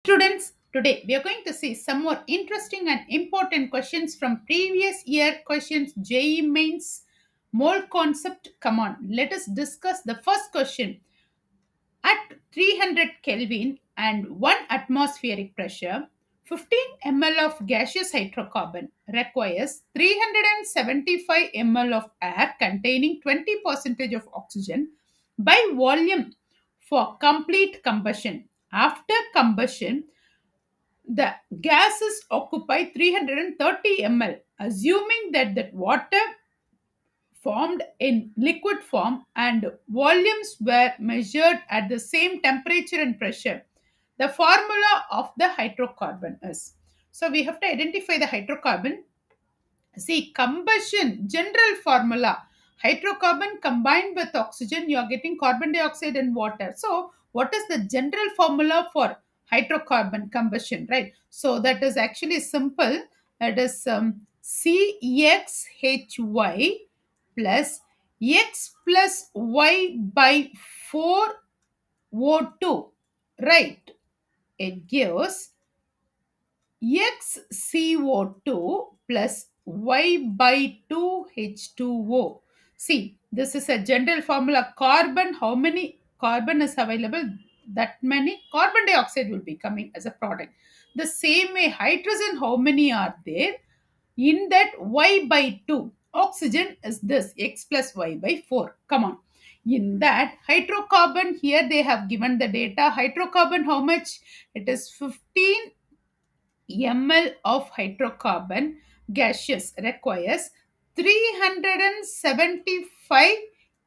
Students, today we are going to see some more interesting and important questions from previous year questions JEE Mains mole concept. Come on, let us discuss the first question. At 300 Kelvin and 1 atmospheric pressure, 15 ml of gaseous hydrocarbon requires 375 ml of air containing 20% of oxygen by volume for complete combustion. After combustion, the gases occupy 330 ml, assuming that water formed in liquid form and volumes were measured at the same temperature and pressure. The formula of the hydrocarbon is. So we have to identify the hydrocarbon. See, combustion, general formula. Hydrocarbon combined with oxygen, you are getting carbon dioxide and water. So, what is the general formula for hydrocarbon combustion, right? So, that is actually simple. That is CXHY plus X plus Y by 4 O2, right? It gives XCO2 plus Y by 2 H2O. See, this is a general formula. Carbon, how many carbon is available? That many carbon dioxide will be coming as a product. The same way, hydrogen, how many are there? In that, Y by 2. Oxygen is this, X plus Y by 4. Come on. In that, hydrocarbon, here they have given the data. Hydrocarbon, how much? It is 15 ml of hydrocarbon gaseous requires 375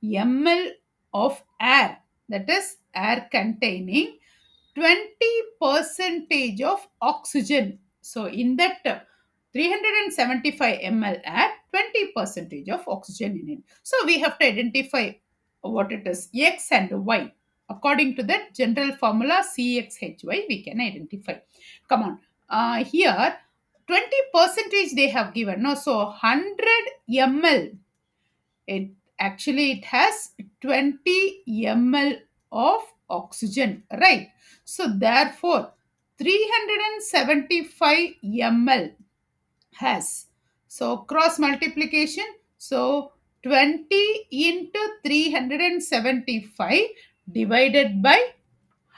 ml of air, that is air containing 20 percentage of oxygen. So in that 375 ml air, 20 percentage of oxygen in it. So we have to identify what it is, X and Y. According to that general formula CXHY, we can identify. Come on. Here 20 percentage they have given. No, so 100 ml. It has 20 ml of oxygen, right? So therefore 375 ml has, so cross multiplication, so 20 into 375 divided by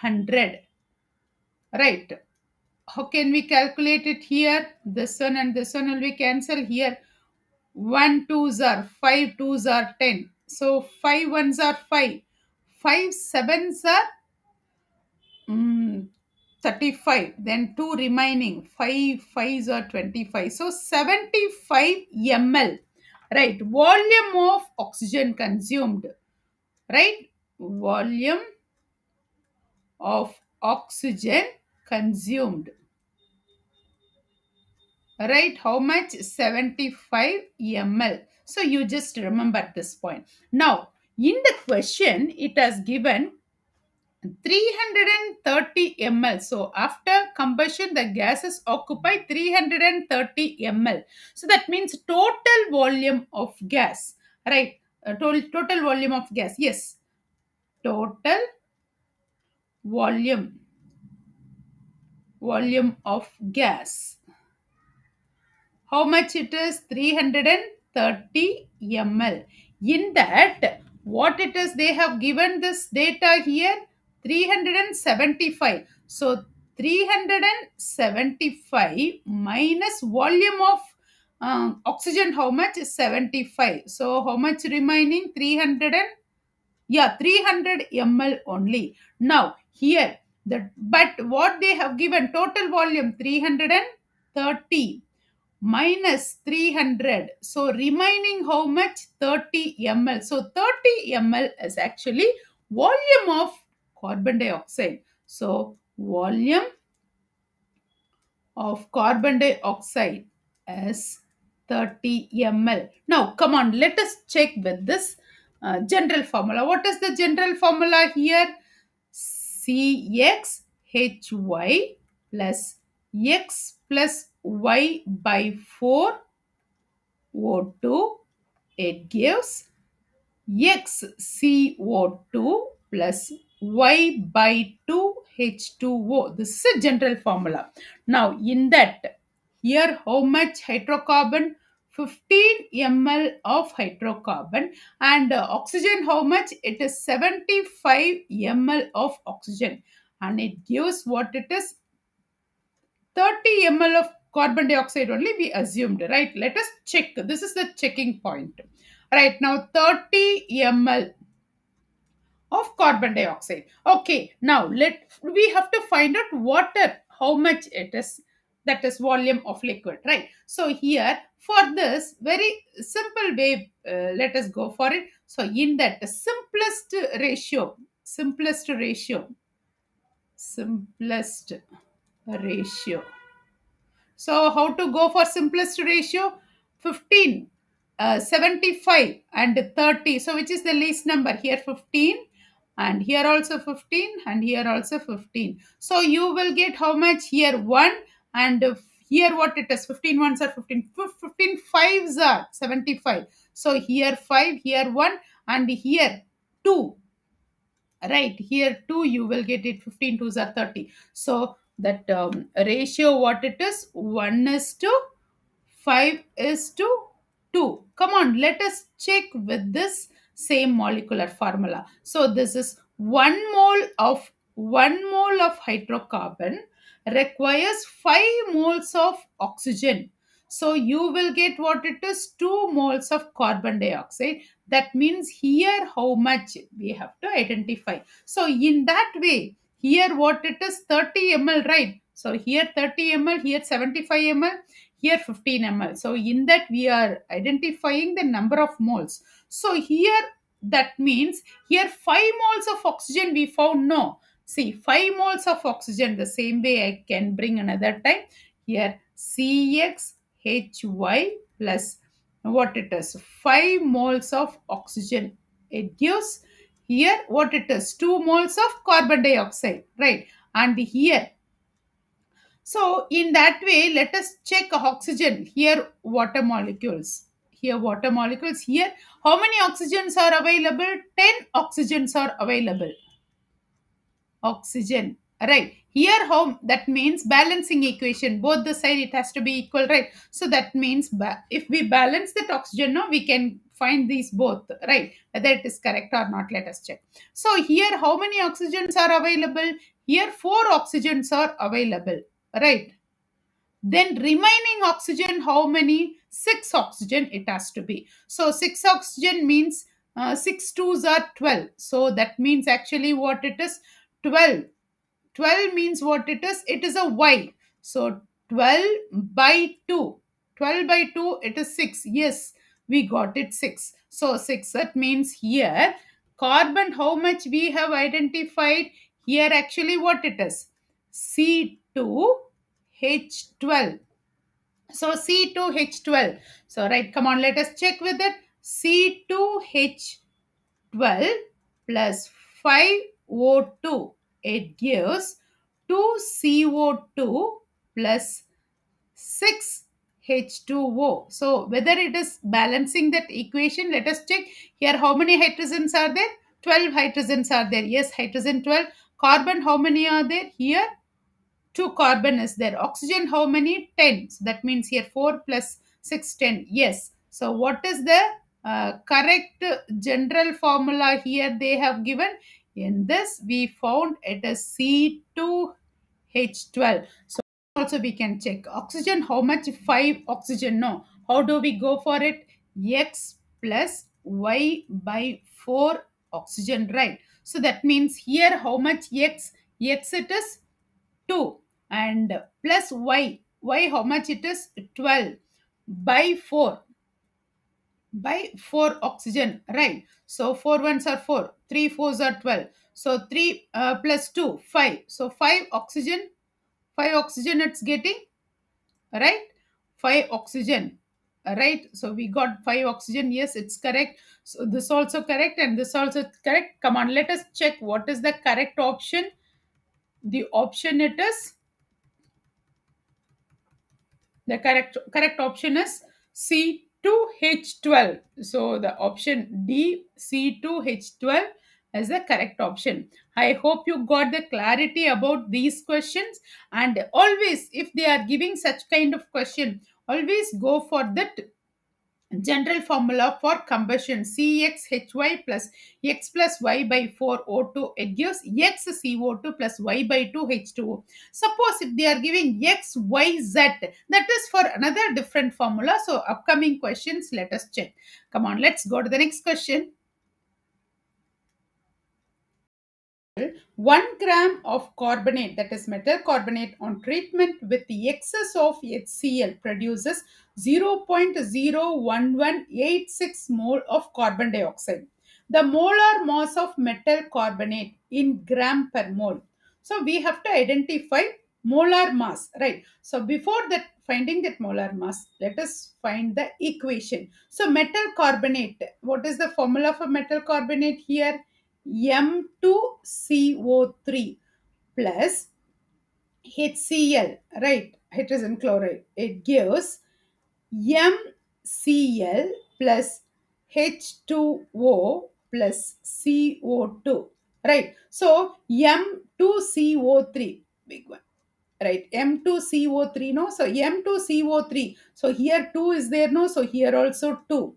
100, right? How can we calculate it here? This one and this one will be cancelled here. 1 2s are 5, 2s are 10. So 5 1s are 5. 5 7s are 35. Then 2 remaining. 5 5s are 25. So 75 ml. Right. Volume of oxygen consumed. Right. Volume of oxygen consumed. Right, how much? 75 ml. So you just remember this point. Now in the question it has given 330 ml. So after combustion the gases occupy 330 ml. So that means total volume of gas, right? Total volume of gas, yes, total volume of gas. How much it is? 330 ml. In that, what it is, they have given this data here, 375. So 375 minus volume of oxygen, how much is 75? So how much remaining? 300 and, yeah, 300 ml only. Now here, but what they have given, total volume 330 minus 300. So remaining how much? 30 ml. So 30 ml is actually volume of carbon dioxide. So volume of carbon dioxide is 30 ml. Now come on, let us check with this general formula. What is the general formula here? CXHY plus X plus Y by 4 O2. It gives XCO2 plus Y by 2 H2O. This is a general formula. Now, in that, here how much hydrocarbon? 15 ml of hydrocarbon, and oxygen how much? It is 75 ml of oxygen, and it gives what it is, 30 ml of carbon dioxide only we assumed, right? Let us check. This is the checking point. Right now, 30 ml of carbon dioxide. Okay, now we have to find out water, how much it is, that is volume of liquid, right? So here for this very simple way, let us go for it. So in that simplest ratio. So how to go for simplest ratio? 15, 75 and 30. So which is the least number? Here 15 and here also 15 and here also 15. So you will get how much? Here 1 and here what it is? 15 ones are 15. 15 fives are 75. So here 5, here 1 and here 2. Right, here 2 you will get it, 15 twos are 30. So that ratio what it is, 1 is to 5 is to 2. Come on, let us check with this same molecular formula. So this is 1 mole of hydrocarbon requires 5 moles of oxygen. So you will get what it is, 2 moles of carbon dioxide. That means here how much we have to identify. So in that way, here what it is, 30 ml, right? So here 30 ml, here 75 ml, here 15 ml. So in that we are identifying the number of moles. So here that means here 5 moles of oxygen we found. No, see, 5 moles of oxygen, the same way I can bring another time. Here CXHY plus what it is, 5 moles of oxygen. It gives here what it is, 2 moles of carbon dioxide, right? And here, so in that way, let us check oxygen. Here water molecules. Here water molecules. Here how many oxygens are available? 10 oxygens are available. Oxygen, right? Here how, that means balancing equation, both the side it has to be equal, right? So that means if we balance that oxygen now, we can find these both, right? Whether it is correct or not, let us check. So here how many oxygens are available? Here 4 oxygens are available, right? Then remaining oxygen, how many? 6 oxygen it has to be. So 6 oxygen means 6 twos are 12. So that means actually what it is, 12. 12 means what it is? It is a Y. So 12 by 2. 12 by 2, it is 6. Yes, we got it 6. So 6, that means here carbon, how much we have identified? Here actually what it is? C2H12. So C2H12. So right, come on, let us check with it. C2H12 plus 5O2. It gives 2CO2 plus 6H2O. So whether it is balancing that equation, let us check. Here how many hydrogens are there? 12 hydrogens are there. Yes, hydrogen 12. Carbon how many are there? Here 2 carbon is there. Oxygen how many? 10. So that means here 4 plus 6, 10. Yes. So what is the correct general formula here they have given? In this we found it is C2H12. So also we can check. Oxygen how much? 5 oxygen. No. How do we go for it? X plus Y by 4 oxygen, right? So that means here how much X? X it is 2 and plus Y. Y how much it is? 12 by 4 oxygen, right? So 4 ones are 4, 3 fours are 12. So 3 plus 2, 5. So 5 oxygen, 5 oxygen it's getting, right? 5 oxygen, right? So we got 5 oxygen. Yes, it's correct. So this also correct and this also correct. Come on, let us check what is the correct option. The option it is, the correct option is C2H12. So the option D, C2H12 as the correct option. I hope you got the clarity about these questions, and always if they are giving such kind of question, always go for that general formula for combustion. CXHY plus X plus Y by 4 O2, it gives X CO2 plus Y by 2 H2O. Suppose if they are giving XYZ, that is for another different formula. So upcoming questions, let us check. Come on, let's go to the next question. 1 gram of carbonate, that is metal carbonate, on treatment with the excess of HCl produces 0.01186 mole of carbon dioxide. The molar mass of metal carbonate in gram per mole. So we have to identify molar mass, right? So before that, finding that molar mass, let us find the equation. So metal carbonate, what is the formula for metal carbonate here? M2CO3 plus HCl, right? Hydrogen chloride. It gives MCl plus H2O plus CO2, right? So M2CO3, big one, right? M2CO3, no? So M2CO3. So here 2 is there, no? So here also 2.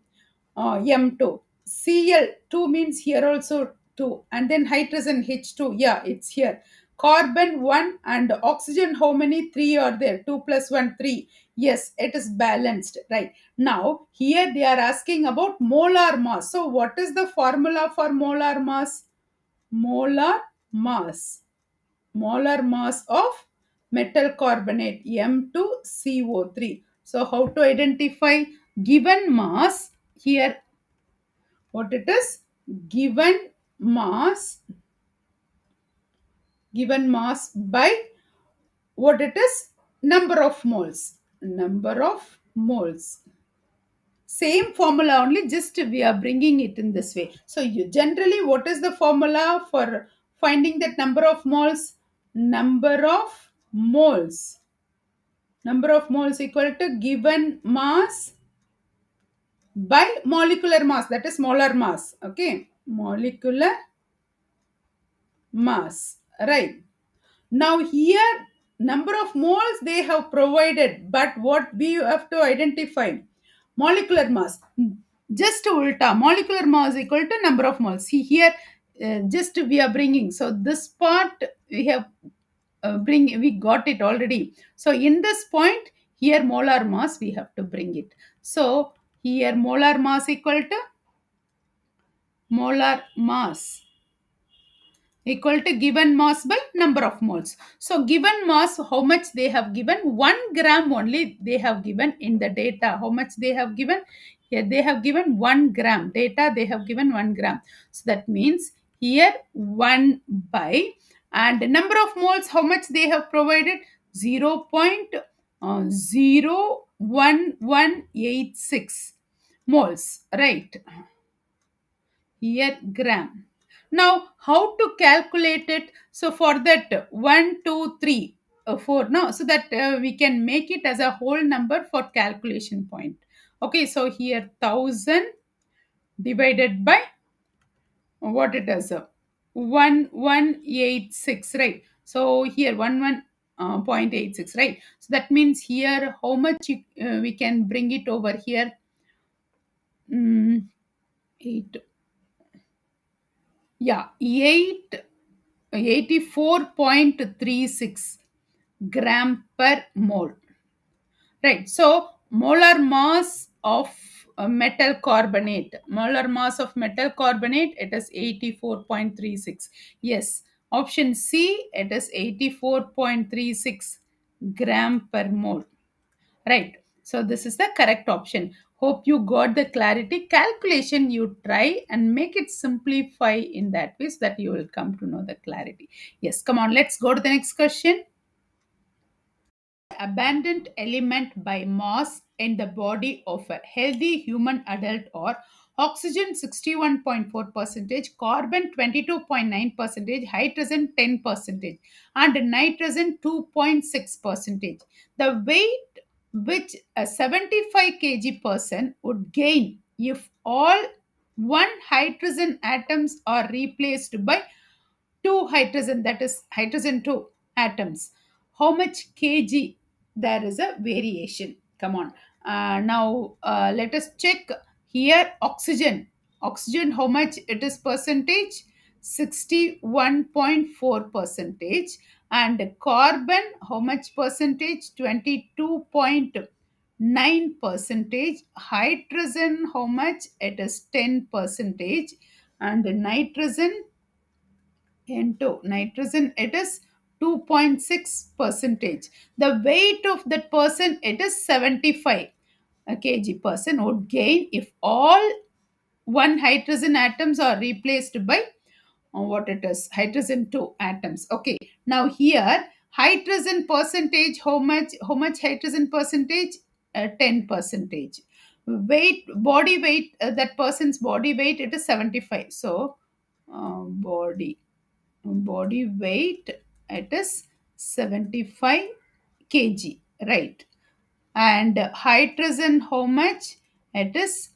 M2. Cl2 means here also 2. And then hydrogen H2. Yeah, it's here. Carbon 1 and oxygen, how many? 3 are there. 2 plus 1, 3. Yes, it is balanced. Right. Now, here they are asking about molar mass. So, what is the formula for molar mass? Molar mass. Molar mass of metal carbonate M2CO3. So, how to identify given mass? Here what it is, given mass by what it is, number of moles. Same formula, only just we are bringing it in this way. So you generally, what is the formula for finding that number of moles? Number of moles equal to given mass by molecular mass, that is molar mass. Okay, molecular mass, right? Now here number of moles they have provided, but what we have to identify? Molecular mass. Just ulta, molecular mass equal to number of moles. See here, just we are bringing, so this part we have we got it already. So in this point here molar mass we have to bring it. So here molar mass equal to molar mass equal to given mass by number of moles. So given mass, how much they have given? 1 gram only they have given in the data. How much they have given? Here they have given 1 gram. Data they have given 1 gram. So that means here 1 by, and number of moles, how much they have provided? 0.01186 moles, right? Here gram. Now how to calculate it? So for that 1 2 3 4, no, so that we can make it as a whole number for calculation point. Okay, so here 1000 divided by what it is, 1186, right? So here 11.86, right? So that means here how much we can bring it over here. 8, yeah, 84.36 gram per mole, right? So molar mass of molar mass of metal carbonate, it is 84.36. Yes, option C, it is 84.36 gram per mole, right? So this is the correct option. Hope you got the clarity. Calculation you try and make it simplify in that way so that you will come to know the clarity. Yes, come on, let's go to the next question. Abundant element by mass in the body of a healthy human adult are oxygen 61.4 percentage, carbon 22.9 percentage, hydrogen 10 percentage, and nitrogen 2.6 percentage. The weight which a 75 kg person would gain if all one hydrogen atoms are replaced by two hydrogen, that is hydrogen 2 atoms, how much kg? There is a variation. Come on. Now let us check here. Oxygen how much it is percentage? 61.4 percentage. And carbon how much percentage? 22.9 percentage. Hydrogen how much? It is 10 percentage. And nitrogen, into nitrogen it is 2.6 percentage. The weight of that person, it is 75 kg. Person would gain if all one hydrogen atoms are replaced by what it is, hydrogen 2 atoms. Okay, now here hydrogen percentage how much hydrogen percentage? 10 percentage. Weight, body weight, that person's body weight, it is 75. So body weight, it is 75 kg, right? And hydrogen how much? It is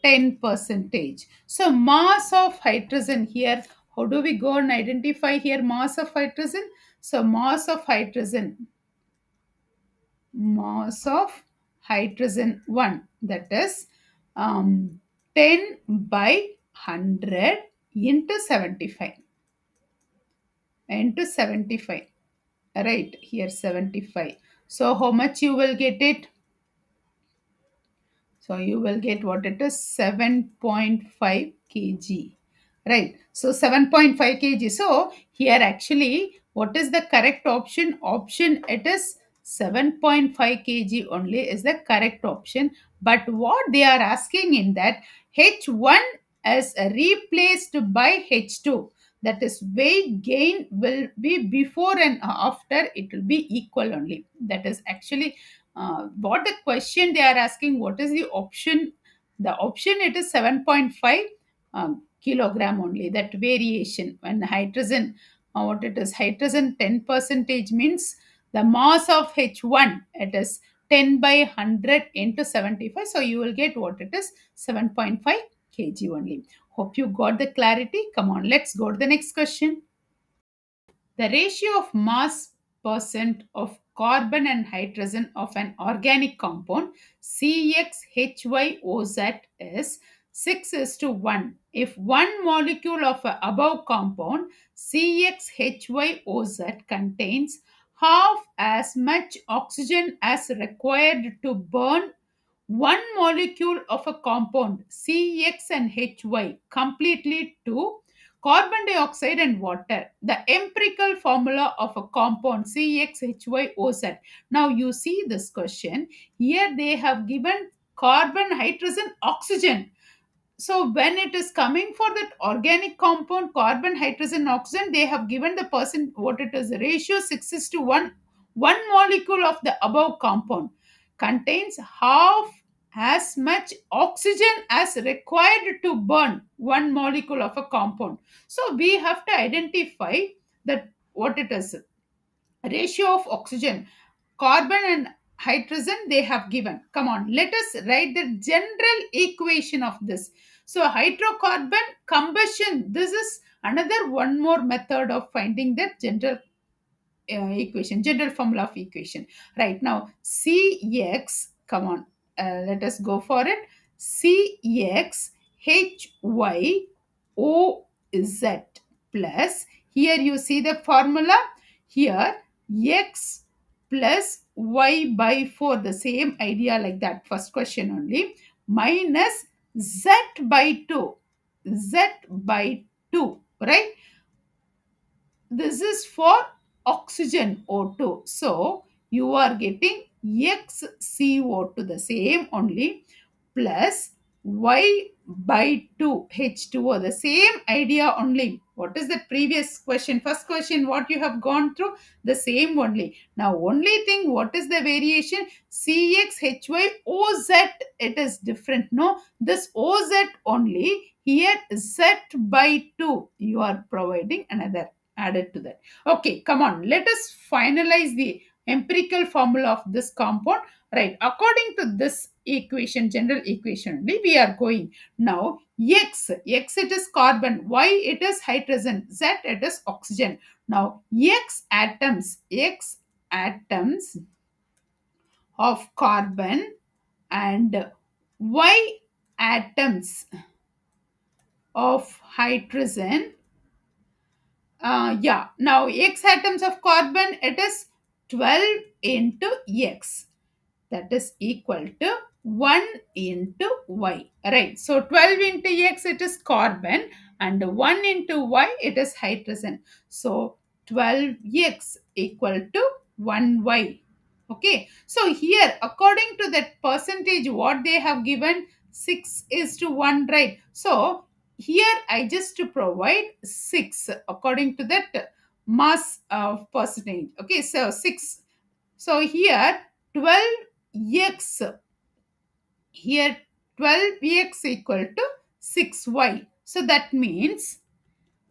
10 percentage. So mass of hydrogen here, how do we go and identify here mass of hydrogen? So mass of hydrogen 1, that is 10 by 100 into 75, into 75, right? Here 75. So how much you will get it? So you will get what it is, 7.5 kg, right? So 7.5 kg. So here actually what is the correct option? Option, it is 7.5 kg only is the correct option. But what they are asking in that, H1 is replaced by H2. That is, weight gain will be before and after, it will be equal only. That is actually what the question they are asking. What is the option? The option, it is 7.5 kilogram only. That variation when hydrogen, what it is, hydrogen 10 percentage means the mass of H1, it is 10 by 100 into 75. So you will get what it is, 7.5 kg only. Hope you got the clarity. Come on, let's go to the next question. The ratio of mass percent of carbon and hydrogen of an organic compound CXHYOZ is 6 is to 1. If one molecule of a above compound CXHYOZ contains half as much oxygen as required to burn one molecule of a compound CX and HY completely to carbon dioxide and water. The empirical formula of a compound CXHYOZ. Now you see this question. Here they have given carbon, hydrogen, oxygen. So when it is coming for that organic compound, carbon, hydrogen, oxygen, they have given the person what it is, ratio 6 is to 1. One molecule of the above compound contains half as much oxygen as required to burn one molecule of a compound. So we have to identify that what it is, ratio of oxygen, carbon and hydrogen they have given. Come on, let us write the general equation of this. So hydrocarbon combustion, this is another one more method of finding the general equation, general formula of equation. Right now CX, come on, let us go for it. CX HYOZ plus, here you see the formula, here X plus Y by 4, the same idea like that first question only, minus Z by 2, Z by 2, right? This is for oxygen O2. So you are getting XCO2, the same only, plus Y by 2 H2O, the same idea only. What is the previous question? First question, what you have gone through, the same only. Now only thing, what is the variation? CXHYOZ, it is different. No, this OZ only, here Z by 2 you are providing another added to that. Okay, come on, let us finalize the empirical formula of this compound, right? According to this equation, general equation only, we are going. Now X it is carbon, Y it is hydrogen, Z it is oxygen. Now X atoms of carbon and Y atoms of hydrogen. Yeah, now X atoms of carbon, it is 12 into X, that is equal to 1 into Y, right? So 12 into X it is carbon and 1 into Y it is hydrogen. So 12X equal to 1Y. Okay, so here according to that percentage what they have given, 6 is to 1, right? So here I just to provide 6 according to that mass of percentage. Okay, so 6. So here 12x, here 12x equal to 6y. So that means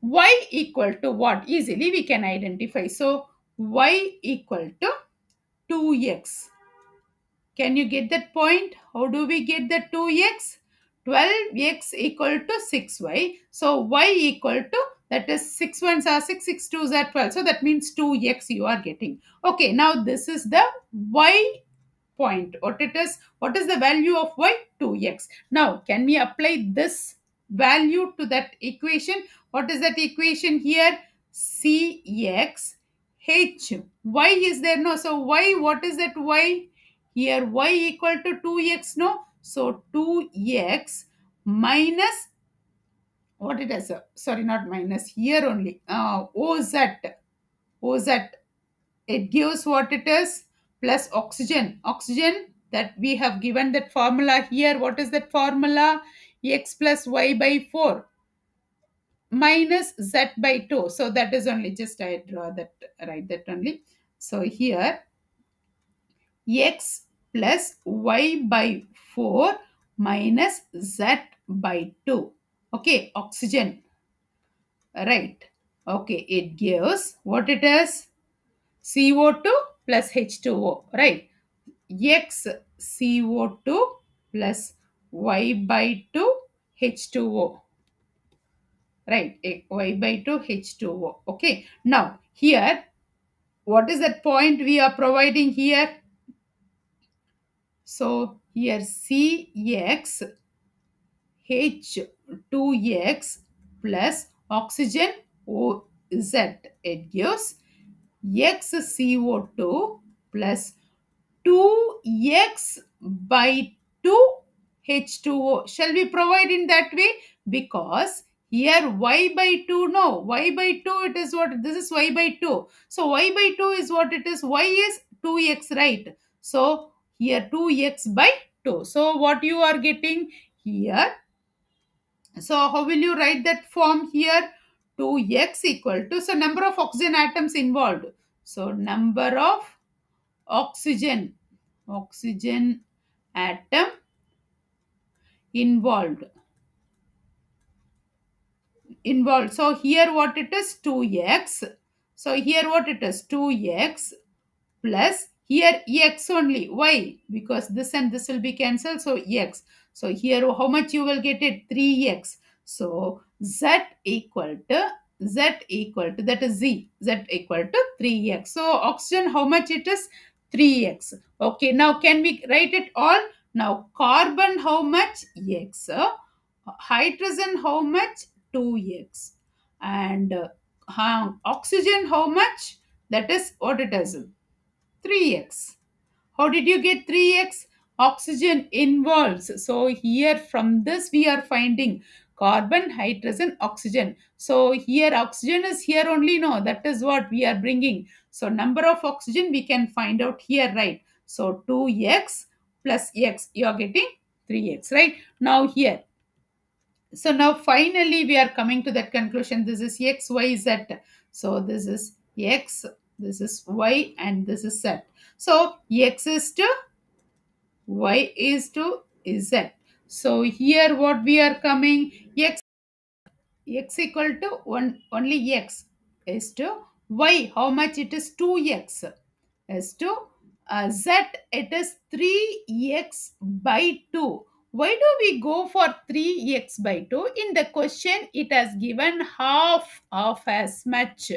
y equal to what? Easily we can identify. So y equal to 2x. Can you get that point? How do we get the 2x? 12x equal to 6y. So y equal to, that is 6 ones are 6, 6 twos are 12. So that means 2x you are getting. Okay, now this is the y point. What is the value of y? 2x. Now can we apply this value to that equation? What is that equation here? Cx h. Y is there? No. So y, what is that y? Here y equal to 2x, no? So 2x minus, what it is? Sorry, not minus, here only. OZ. OZ. It gives what it is? Plus oxygen. Oxygen, that we have given that formula here. What is that formula? X plus y by 4 minus z by 2. So that is only, just I draw that, write that only. So here x plus y by 4 minus z by 2. Okay, oxygen, right? Okay, it gives what it is? CO2 plus H2O, right? X CO2 plus y by 2 H2O, right? Y by 2 H2O. Okay, now here what is that point we are providing here? So here Cx H2x plus oxygen OZ, it gives XCO2 plus 2x by 2 H2O. Shall we provide in that way? Because here y by 2, no, y by 2 it is what? This is y by 2. So y by 2 is what it is? Y is 2x, right? So here 2x by 2. So what you are getting here? So how will you write that form here? 2x equal to, so number of oxygen atoms involved. So number of oxygen atom involved. So here what it is? 2x. So here what it is? 2x plus, here x only. Why? Because this and this will be cancelled. So x. So here how much you will get it? 3x. So z equal to, that is z equal to 3x. So oxygen, how much it is? 3x. Okay, now can we write it all? Now carbon how much? X. Hydrogen how much? 2x. And oxygen how much? That is what it is? 3x. How did you get 3x? Oxygen involves. So here from this we are finding carbon, hydrogen, oxygen. So here oxygen is here only, no, that is what we are bringing. So number of oxygen we can find out here, right? So 2x plus x, you are getting 3x, right? Now here, so now finally we are coming to that conclusion. This is x, y, z. So this is x, this is y, and this is z. So x is to y is to z. So here what we are coming, x equal to 1, only x is to y. How much it is? 2x. is to z, it is 3x by 2. Why do we go for 3x by 2? In the question, it has given half of as much.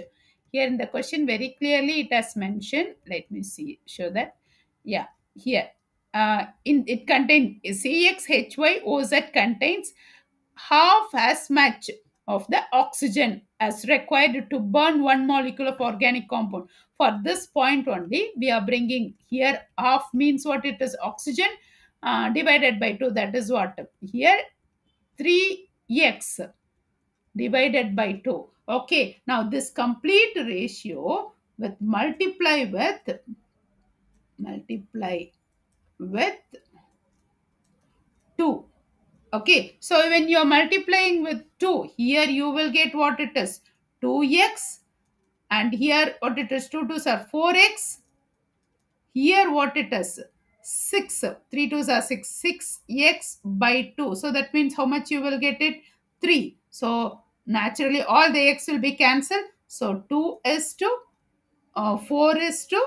Here in the question, very clearly it has mentioned. Let me see, show that. Yeah, here. In it contains CXHYOZ contains half as much of the oxygen as required to burn one molecule of organic compound. For this point only, we are bringing here half means what it is, oxygen divided by 2. That is what here 3x divided by 2. Okay, now this complete ratio with multiply with 2. Okay, so when you are multiplying with 2, here you will get what it is, 2x, and here what it is, 2 2s are 4x, here what it is, 6, 3 2s are 6, 6x by 2. So that means how much you will get it, 3. So naturally all the x will be cancelled. So 2 is to 4 is to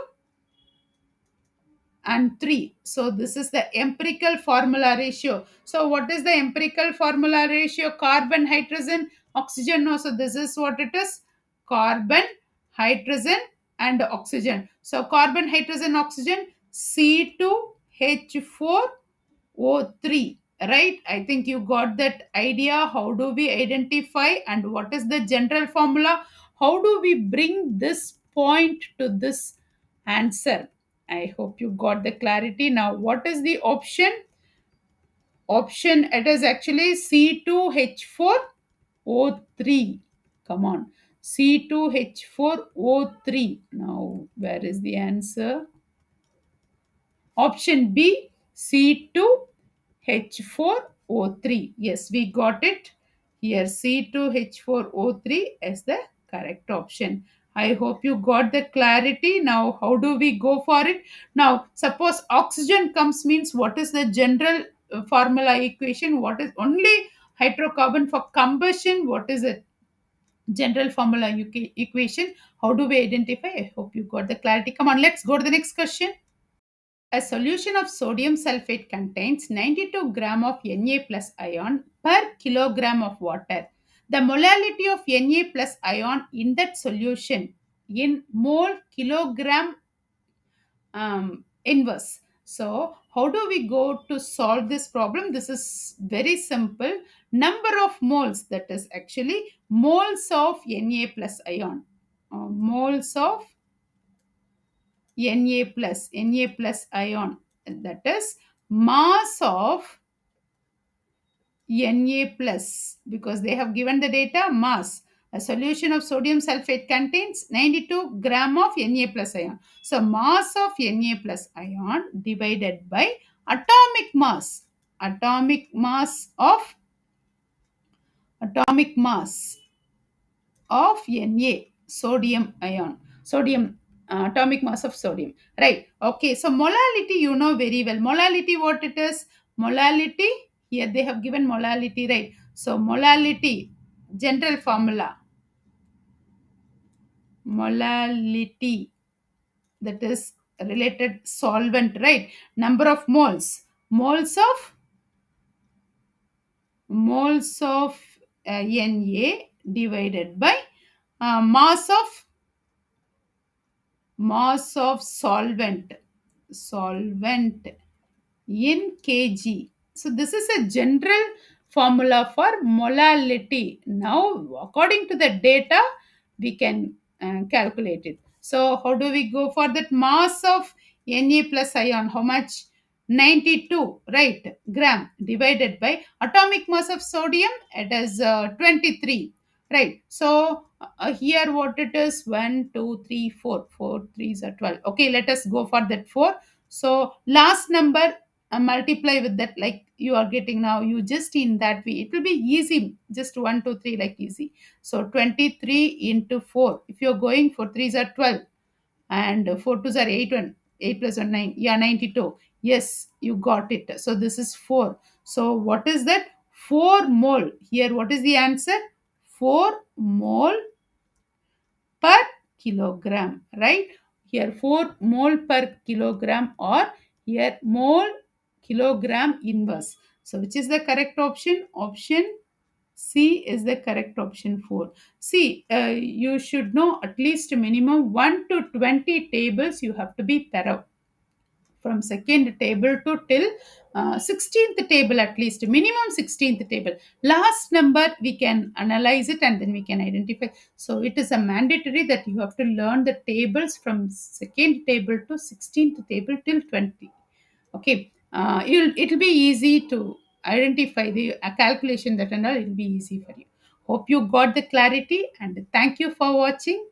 and 3. So this is the empirical formula ratio. So what is the empirical formula ratio? Carbon, hydrogen, oxygen. No, so this is what it is. Carbon, hydrogen and oxygen. So carbon, hydrogen, oxygen, C2H4O3. Right? I think you got that idea. How do we identify and what is the general formula? How do we bring this point to this answer? I hope you got the clarity. Now, what is the option? Option, it is actually C2H4O3. Come on. C2H4O3. Now, where is the answer? Option B, C2H4O3. Yes, we got it. Here, C2H4O3 is the correct option. I hope you got the clarity. Now, how do we go for it? Now, suppose oxygen comes means what is the general formula equation? What is only hydrocarbon for combustion? What is it? General formula equation. How do we identify? I hope you got the clarity. Come on, let's go to the next question. A solution of sodium sulfate contains 92 gram of Na plus ion per kilogram of water. The molality of Na plus ion in that solution in mole kilogram inverse. So, how do we go to solve this problem? This is very simple. Number of moles, that is actually moles of Na plus ion. Moles of Na plus ion, that is mass of Na plus, because they have given the data mass. A solution of sodium sulfate contains 92 gram of Na plus ion. So mass of Na plus ion divided by atomic mass. Atomic mass of Na, sodium ion, sodium atomic mass of sodium, right? Okay, so molality you know very well. Molality, what it is? Molality, here they have given molality, right? So molality, general formula, molality, that is related solvent, right? Number of moles, moles of Na divided by mass of solvent in kg. So this is a general formula for molality. Now according to the data we can calculate it. So how do we go for that mass of Na plus ion? How much? 92, right, gram divided by atomic mass of sodium, it is 23, right? So here what it is, 1 2 3 4, 4 3s are 12. Okay, let us go for that 4. So last number multiply with that, like you are getting now, you just in that way it will be easy, just 1 2 3 like easy. So 23 into 4, if you are going for 3s are 12 and 4 2s are 8, 1 8 plus 1 9, yeah, 92. Yes, you got it. So this is 4. So what is that? 4 mole. Here what is the answer? 4 mole per kilogram, right? here 4 mole per kilogram, or here mole kilogram inverse. So which is the correct option? Option C is the correct option 4. See, you should know at least minimum 1 to 20 tables you have to be thorough. From second table to till 16th table, at least minimum 16th table. Last number we can analyze it and then we can identify. So it is a mandatory that you have to learn the tables from second table to 16th table till 20. Okay, it'll be easy to identify the calculation, that and all, it'll be easy for you. Hope you got the clarity, and thank you for watching.